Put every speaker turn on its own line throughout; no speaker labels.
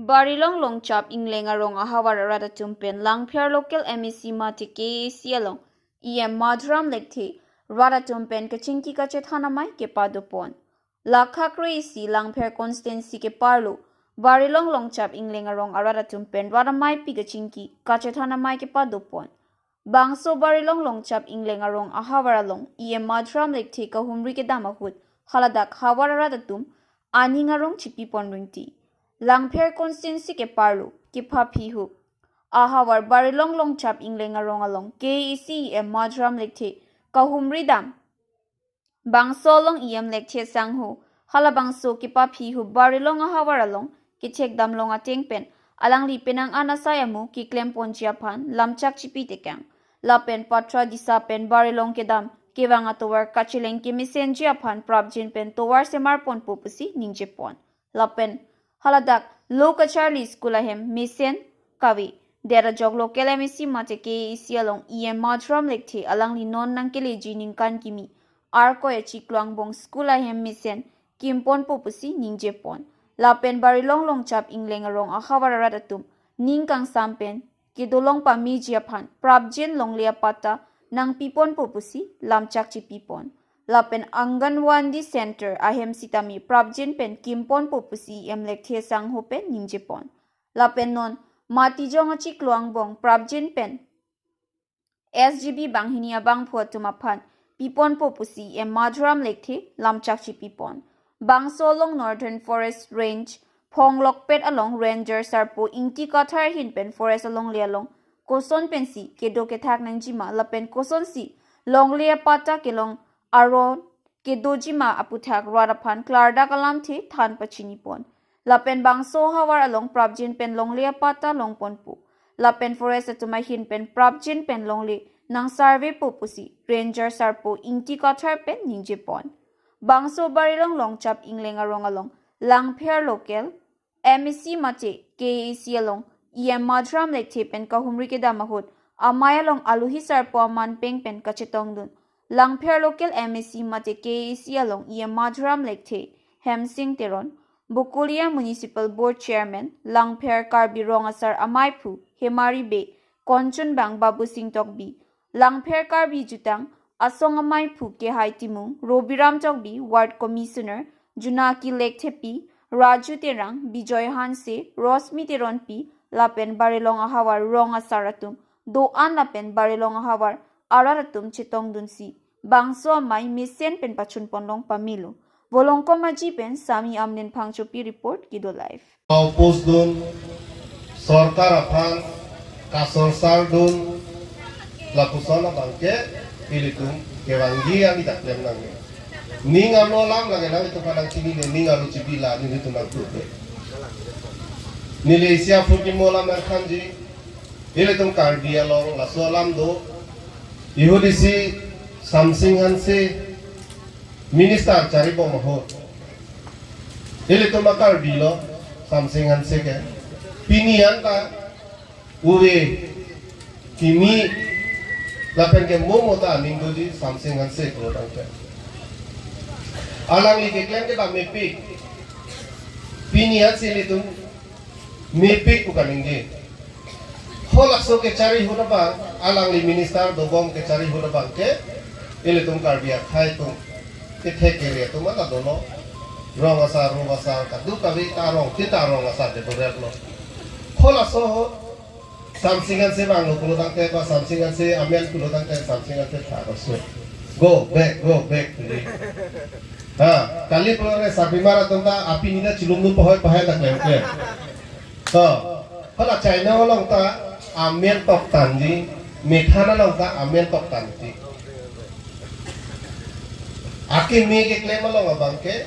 Barilong longchap ingleng arong ahawar arada tumpen langphiar local MEC mati KAC along EM madram lekthi rada tumpen kachingki kache thanamai ke padupon lakha kreisi langphiar constancy ke parlo Barilong longchap ingleng arong arada tumpen radamai pi kachingki kache thanamai ke padupon bangso Barilong longchap ingleng arong ahawar along EM madram lekthi kahumri ke damahut haladak hawar arada tum aning arong chipi ponringti Langphiar constancy ke parlo ki phapi hu ahawar Barilong longchap ingleng arong along KEC em madram lekhe kahumri dam bangsolong em lekhe sanghu hala bangso ki phapi hu Barilong ahawar along ki chek dam long ateng pen alang li penang anasai amu ki klem ponchia phan lamchak chipi tekang lapen patra disa pen Barilong ke dam kewanga towar kachileng ki misenjia phan prabjin pen towar semar pon popusi ningje pon lapen haladak lokachar school ahem misen kawi dera jog local MEC mate KEC along EM madram lekthi alang li non nangkele jining kan kimi arko e chikluangbong school ahem misen kimpon popusi ningje pon lapen Barilong longchap ingleng arong ahawararat atum ningkang sampen kidolong pa mijia phan prabjen longlia pata nang pipon popusi lamchak chi pipon lapen Anganwadi Center ahem sitami prabjen pen kimpon popusi em lekthe sang hopen ningjepon lapen non matijong achi kluangbong prabjen pen SGB banghinia bangpho tumaphan pipon popusi em madram lekthe lamchak chi pipon bangsolong Northern Forest Range Phonglokpet along Ranger Sarpo ingti kathar hin pen forest along lialong koson pensi kedo ke thak nangjima lapen koson si longlia pata kelong aron ke dojima aputhak radaphan klarda kalam the than pachini pon lapen bangso hawar along prabjin pen longlia pata longpon pu lapen forest atuma hin pen prabjin pen longli nang survey popusi ranger sarpo ingti kathar pen ningje pon bangso Barilong longchap ingleng arong along langphiar local MEC mate KEC along EM madram lekthe pen kahumri ke damahut amaya long aluhi sarpo man peng pen kachetong dun Langphiar local MEC mate KEC along EM madram lekthe Hemsing Teron Bukulia Municipal Board Chairman Langphiar Karbi Rongasar Amaipu Hemari Be Konchun Bang Babu Singh Tokbi Langphiar Karbi Jutang Asong Amaipu ke Haitimung Robiram Tokbi Ward Commissioner Junaki Lekthepi Raju Terang Bijoy Hanse Rosmi Teron Pi Lapen Barilong ahawar Rongasaratum Do an lapen Barilong ahawar araratum chitong dunsi bangso mai misen pen pachun ponlong pamilu volongko maji pen sami amnen phangchopi report kido live
post dun sarkar aphan kasor sar dun lapusona bangke pilitum kewangi ani taklem nange ning amno lam lage na itu padang sini ne ning alu cibila ni itu nang tuke nilesia fuki mola merkhanji ile tum kardia long laso lam do Yehudisi Samsing Hanse Minister cari bomoh. Ini tu makar bilo Samsing Hanse ke. Pinian ka uwe kimi lapen ke momo ta minggu di Samsing Hanse kalau tangke. Alang li kekian ke tak mepik. Pinian sini tu mepik bukan ingin. Holakso ke cari hurabang alang li minister dogong ke cari hurabang ke ile tum karbiak hai tum ke theke re tum ala dono rong asar ka du kabi tarong ti tarong asar de borer lo holakso samsingan se bang lo kulo tang te ba samsingan se amian kulo tang te samsingan se ta so go back ha kali pore sabimara tum ta api nida chilungu pohoi pahai tak lem ke to hola china long ta Amen tok tanji, methana longka amen tok tanji. Aki mi ke klema long abangke,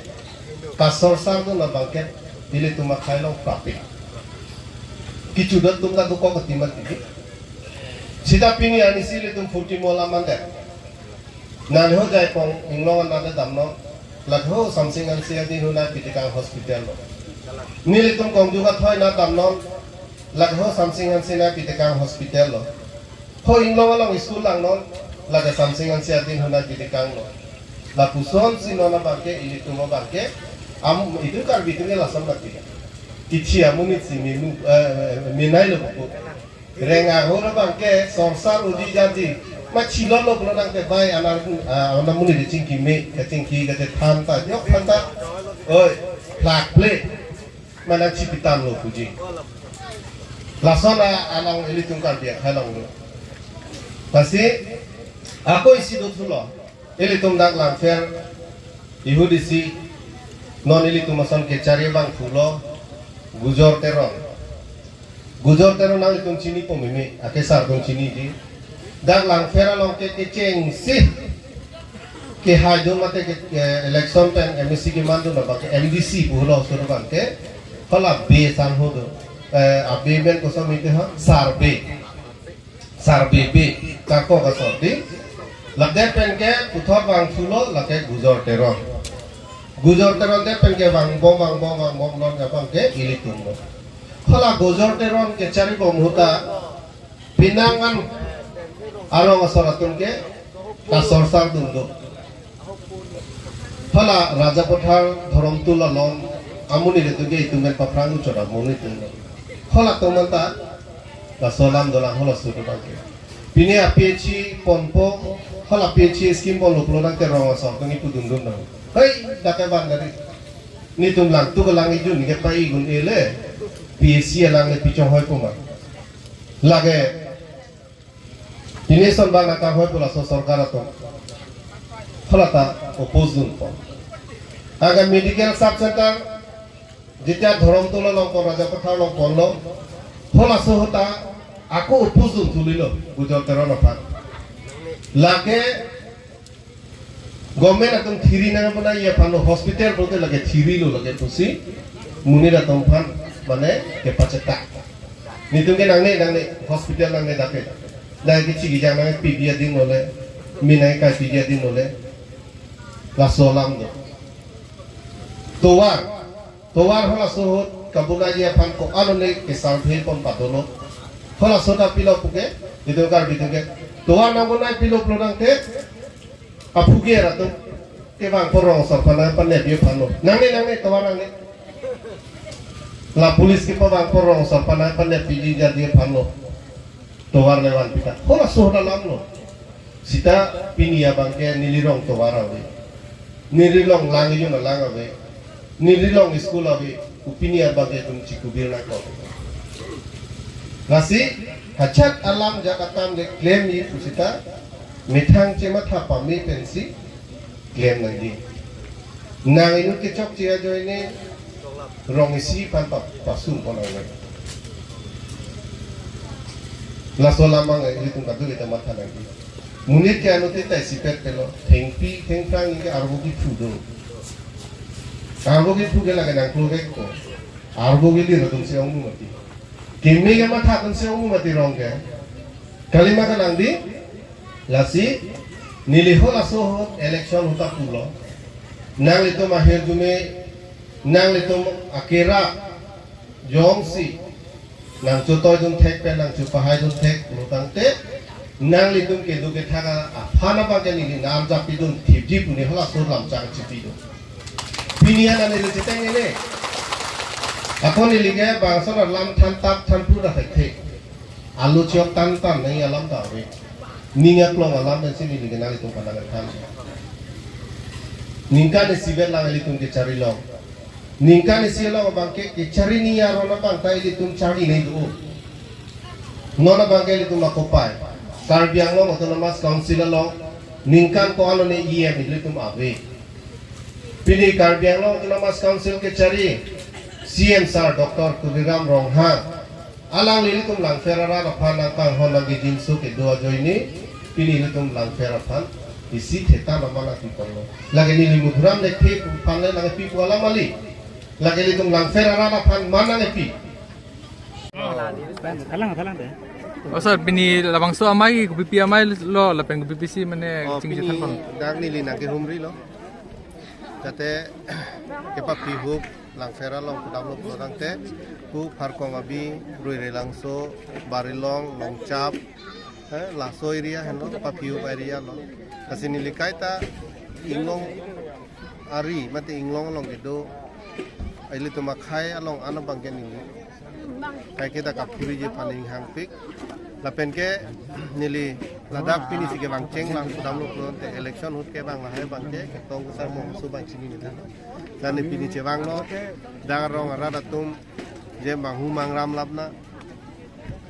kasor sar tu abangke, dili tuma khai long kapi. Kicudat tumka duko ketimat tibi. Sita pini ani sili tum futi mola mande. Nan ho jai pong inglongan nade damno, lagho samsingan siya din huna pitikang hospital lo. Nili tum kong juga thoi na damno. Lagho Samsing Hansina pitekang hospital lo. Ho inglong along school lang non. Laga Samsing Hansia din huna pitekang lo. Lapuson sinona bangke ili tumo bangke am itu kar bitune lasam batika. Kicia munit si minai lo buku. Renga hora bangke sorsar uji jadi. Macilon lo kalau nangke bay anak munit di cingki me, kecingki kece tanta, yok tanta. Oi, plak play. Mana cipitan lo puji. Lasona alang ini tungkar dia halang lo. Pasti aku isi dulu lo. Ini tungdak langfer. Ihu disi non ini tumasan kecari bang fulo. Gujor terong nang itong chini po mimi akesar tong chini di dag lang fera long ke cheng si ke hajo mate ke election pen MSC ki mandu na ba ke MDC bulo suru ban ke hala be san hodo abe ben ko samite ha sarbe be ka ko ka sordi lagde pen ke puthor bang fulo lake gujor terong te pengen bang bom non bang ke ilitung lo. Kalau gujor teron ke cari bom huta pinangan arong asoratun ke kasorsar dundo. Kalau raja pothar thorom tula lon amuni itu ke itu men paprangu coba muni tundo. Kalau teman tak kasolam dolang kalau sudah bang ke. Pini APC ponpo kalau APC skim bolu pulang ke rong asor kengi pudun dundo. Hei, dapat bandari. Ni tumlang tu kelang itu ni kepai gun ele. PSC lang le picong hoi puma. Lage. Ini son bang nakah hoi pula so sarkar tu. Halata oppose dun po. Agar medical sub center jika dhorom tu lo ko raja pathar lo pollo. Hola so hota aku oppose dun tulilo. Gujor teron apa. Lage Government atong thiri na pala iya pano hospital prote lage thiri lo lage tusi munir atong pan mane ke paceta nitung ke nangne hospital nangne dake lage chigi jang nangne PBA din ole minai ka PBA din ole la solam do towar hola so kabula iya pan ko alone ke sarve pon patolo hola sota pilo puke nitung kar bituke towar nangona pilo plonang te apuge ratu kebang porong sarpana panne dia pano nangne tawar nangne la polis ke pabang porong sarpana panne piji dia pano tawar lewan pita hola sohda lamno sita pinia bangke nilirong tawar awe nilirong langi yo lang awe nilirong school awe upinia bangke tum cikubir na ko nasi hachat alam jakatam de claim ni sita Mitang cema thapa mi pensi claim lagi. Nang inu kecok cia jo ini rongisi pan pasum pon lagi. Laso lamang ini tungkat tu kita mata lagi. Munir ke anu kita sipet pelo tengpang ini arbogi fudo. Arbogi fudo lagi nang keluar ko. Arbogi liru tum siang mati. Kimi ke mata tum siang mati rongke. Kalimat nang di lasi niliho laso election huta pulo nang itu mahir jume nang itu akira jongsi nang cutoy dun tek pe nang cupahai dun tek lutang te nang itu ke du ke thaga phana pa ke ni nam japi dun thipji puni hola so lam chang chipi do pinia na ne chiteng ne akon ni lige bangsa lam than tap than pu ra thek alu chok tan nei alam da we Ningat long alam dan sini dikenal itu pandangan kami. Ningka ni sibel lang itu ke cari long. Ningka ni sibel lang bangke ke cari niya rona bangkai itu cari ni tu. Nona bangkai itu makopai. Karbiang long atau namas council long. Ningkan ko alo ni IM itu mabe. Pilih karbiang long atau namas council ke cari CM sar Dr. Kubiram Rongha. Alang lili tum lang ferara rapan angkang hon lagi jinsu ke dua jo ini pilih lili tum lang ferapan isi theta nama lagi kollo lagi nili mudram ne phi panle lagi pi wala mali lagi lili tum lang ferara rapan mana ne pi
Halang deh. Oh sir, bini labang so amai kupipi amai lo lapeng kupipi si mana cinggi jatan pon.
Dag nili nagi humri lo jate kepa pi hub lang fera long kudam lo kurang te ku farkong abi ruire langso barilong longcap laso area heno papiu area lo kasini likai ta inglong ari mate inglong long gitu ili tu makai along ano bangke nili kai kita kapuri je paling hang pik lapen ke nili ladak pini sige bangceng lang sudam lu pun te election hut ke bang lahai bangke ke tong kusar mo su bang sini ni dan ni pini ce bang lo dang rong rada tum je bang humang ram lapna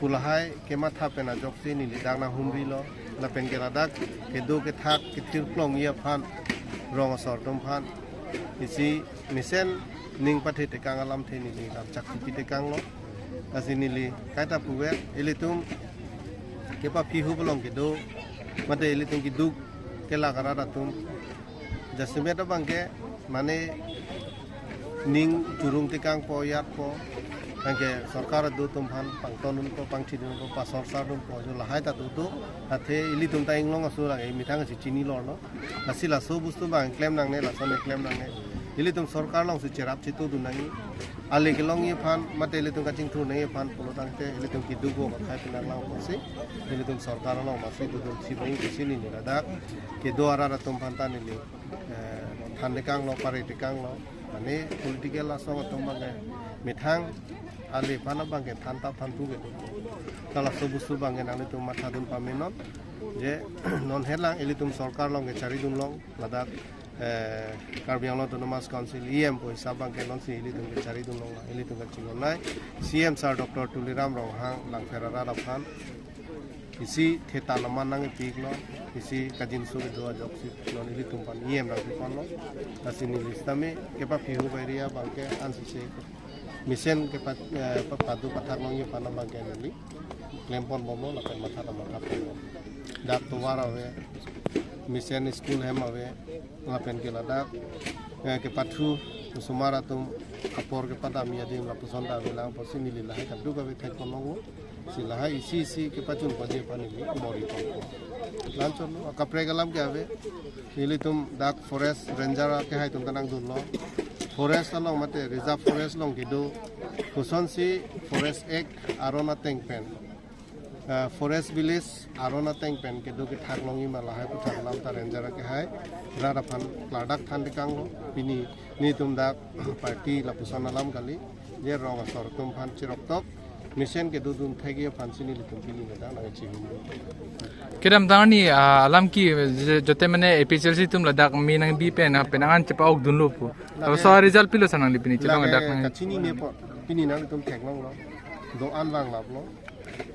pulahai ke matha pena joksi nili dang na humri lo lapen ke ladak ke do ke thak ke tir plong ye phan rong asor tum phan isi misen ning pathe te kang alam the ni lam chakti te kang lo asini li kaita puwe ilitum kepa pihu belong ke do mate ilitum ki duk kela karara tum jasme ta bangke mane ning jurung te kang po yat po angke sarkar do tum phan pangtonun ko pangthi dun ko pasor sar dun ko jo lahai ta tu athe ilitum ta inglong asura ei mitang si chini lor no asila so bustu bang claim nang ne la son claim nang ne ilitum sarkar long su cherap chitu dun nang ali ke long ye phan mate ilitum ka ching thu ne phan polo tang te ilitum ki dugo ka khai pinang lang ko se ilitum sarkar long ma se du si bang ki sini ni da ke do ara tum phan ta ni le than de kang lo pare te kang lo ane political la so tum bang mithang ali pana bangke thanta thantu ge kala sobusu bangke nang tum matha dun pamenon je non helang ilitum sarkar long ge chari dun long ladak Karbi Anglong Autonomous Council EM po sabang ke non si ilitum ge chari dun long ilitum ge chingon nai CM Sir Dr Tuliram Rong hang lang ferara raphan isi theta naman nang pik lo isi kajin su ge doa joksi non ilitum pan EM rang pan lo asini listame ke pa phihu bairia bangke ansi se misen ke padu pathak nong ye pana bangke ni klempon bomo lapen matha ta matha po dak tuwara we misen school hem ave lapen ke ladak ke pathu sumara tum kapor ke pada mi adim la pusonda vela posini lila ha du ka ve thai konong sila isi ke pachun paje pani mori ko lanchon kapre galam ke ave ilitum dak forest ranger ke hai tum tanang dun lo forest along mate reserve forest long ke do kuson si forest ek arona tank pen forest village arona tank pen ke do ke thak longi mala hai puthak lam ta ranger ke hai rara phan ladak than de kang lo pini ni tum dak party la pusan alam kali je rong asor tum phan chirok tok mission ke do dun thagi phan sini litum pini na na chi
kiram dani alam ki jote mane APCLC tum ladak mi nang bi pe na penangan chepa ok dun lo pu so result pilo sanang lipini chilong dak nang
kachini ne po pini nang tum thek long lo do an wang lap lo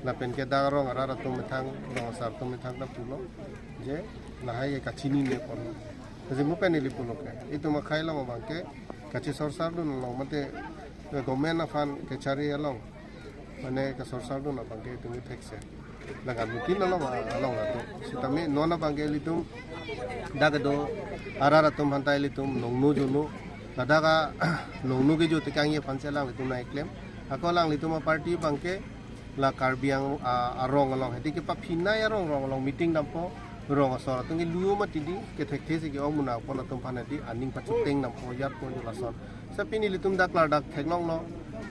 na pen ke da rong ara tum thang rong sar tum thang da pulo je na hai ke kachini ne po je mo pe ni lipulo ke itu ma khai long ma ke kachi sor sar dun long mate government na fan ke chari along mane ke sor sar dun na bangke tu ni thek se laga mutin along along la to sitame nona bangke litum daga do ara tum hantai litum nongnu junu daga nongnu ke jo tekang ye fan se lang litum na claim akolang litum party bangke la karbiang arong along hedi ke pa phina ya rong along meeting dampo rong asor tung lu ma tidi ke thek thesi ke omuna pon tum phana di aning pa chuteng dampo yat pon la son sapini litum dak la dak theklong lo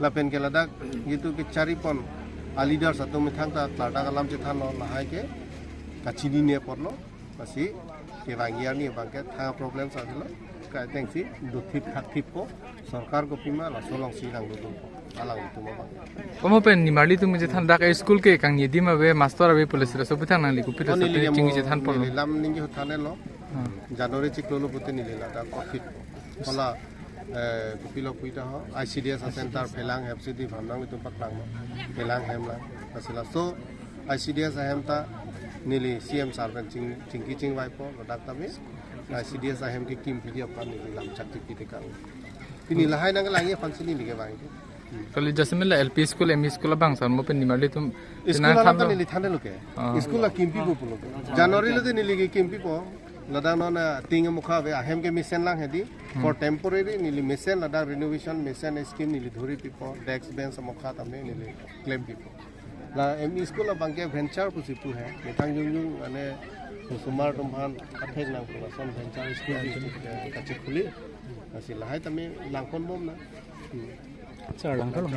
la pen ke la dak gitu ke chari pon a leader satum thang ta la dak alam che than lo la hai ke kachini ne por lo pasi ke bangiar ni bangke tha problem sa lo ka teng si du thip thak thip ko sarkar ko pima la solong si rang du alang itu ma
komo pen ni marli tum je than dak school ke kang ye dima we master ave police ra so puthang nang li ku pito sa chingi je than pon
lam ningi thane lo january chiklolo putte ni lela ta profit hola kupilo puita ho ICDS center phelang FCD bhamnang litum paklang no phelang hemla asila so ICDS hemta nili CM servant chingki chingwai po ladak tami ICDS hem ki kim video pan ni lam chakti pitikang pini lahai nang langi fansini lige bang
kali jasmila LP school ME school bang san mo pen ni marli tum
school la tan ni thane loke school la kimpi po pulo January le ni lige kimpi po lada nona ting mukha ve ahem ke mission lang hedi for temporary nili mission lada renovation mission scheme nili dhuri pipo desk bench mukha tame nili claim pipo la ME school la bangke venture pusipu hai metang jung ane sumar tumphan athek nang pula son venture school kache khuli asi lahai tame langkon bom na
sir langkon